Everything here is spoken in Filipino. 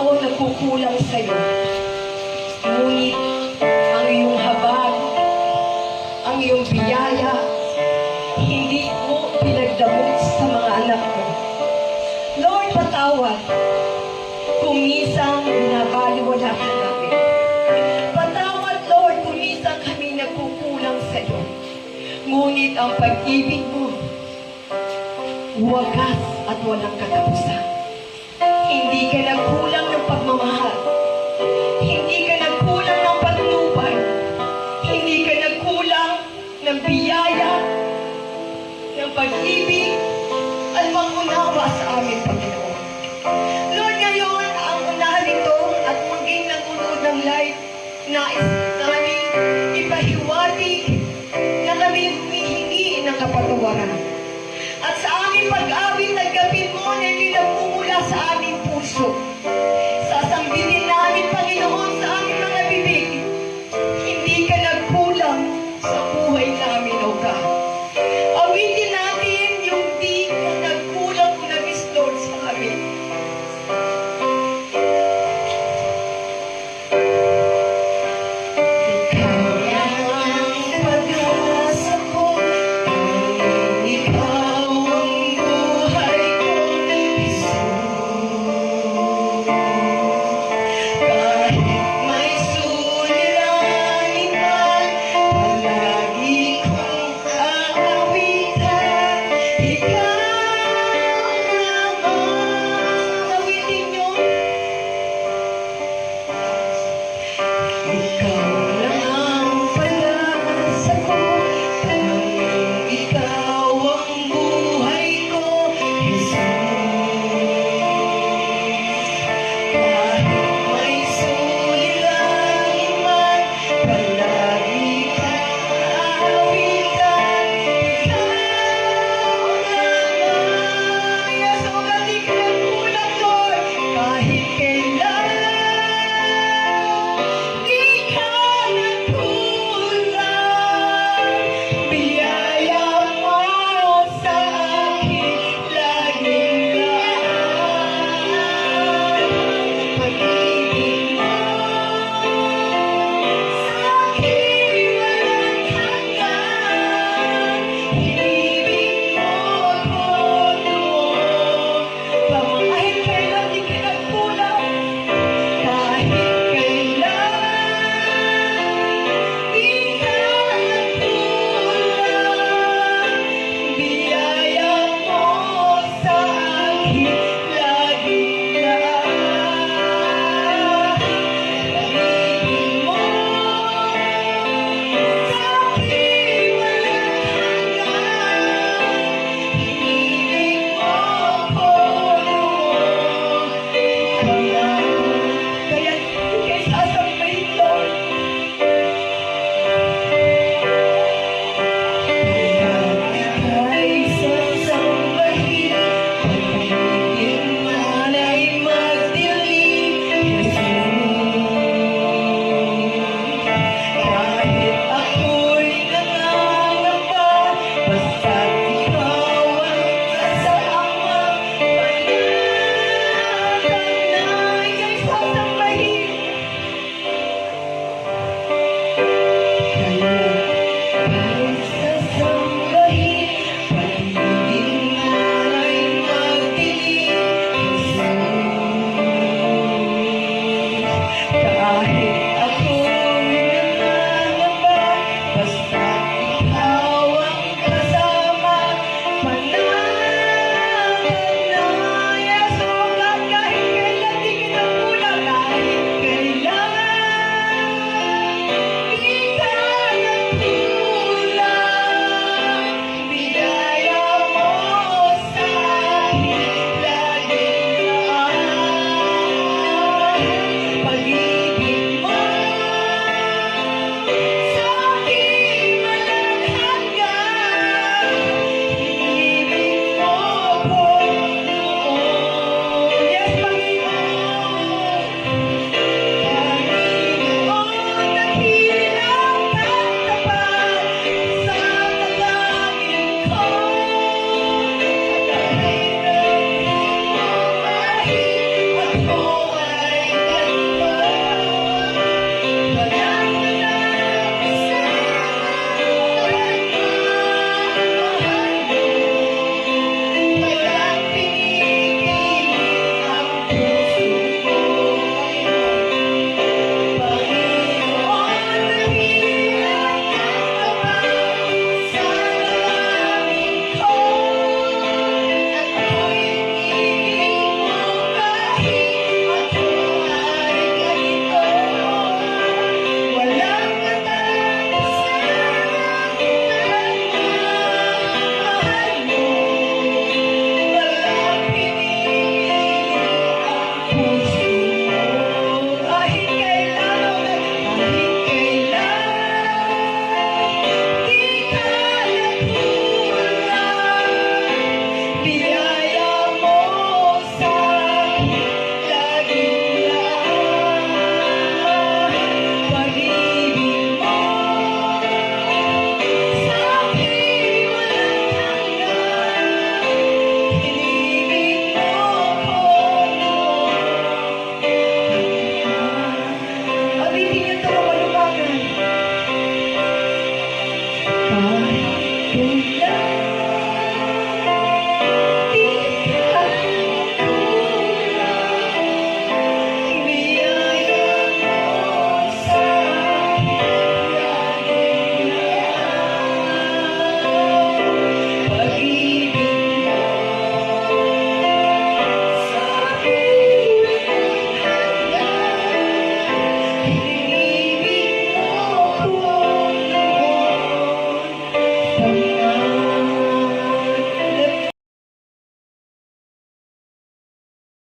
tao ang nagkukulang sa'yo. Ngunit ang iyong habag, ang iyong biyaya, hindi mo pinagdamot sa mga anak mo. Lord, patawad kung minsan binabaliwala ka namin. Patawad, Lord, kung minsan kami nagkukulang sa'yo. Ngunit ang pag-ibig mo, wagas at walang katapusan. Hindi ka nagkulang ng pagmamahal. Hindi ka nagkulang ng patnubay. Hindi ka nagkulang ng biyaya, ng pag-ibig, at mag-unawa sa amin, Panginoon. Lord, ngayon, ang unahan nito at maging nanonood ng live, nais namin ipahiwatig na kami humihingi ng kapatawaran. At sa aming pag-awit ng gabi mo na pinagmumula sa aming puso, sasambitin namin, Panginoon, sa aming mga bibig, hindi ka nagkulang sa buhay namin, O God. Awitin natin yung di ka nagkulang kung nag-restore sa amin. Ikaw lang ang pag-asa ko, ikaw ang buhay ko, Jesus. Kahit may suliranin man, palagi kong aawitan. Ikaw naman, awitin niyo. Ikaw lang ang pag-asa ko, tanging ikaw ang buhay ko, Jesus. Kahit may suliranin man, palagi kang aawitan. Ikaw naman, yes, O God, di ka nagkulang, Lord, kahit kailan. Di ka nagkulang, biyaya mo sa akin laging laan. Pag-ibig mo sa akin walang hanggan. Hinibig mo ako noon pa kahit kailan di ka nagkulang. Kahit kailan di ka nagkulang, biyaya mo sa akin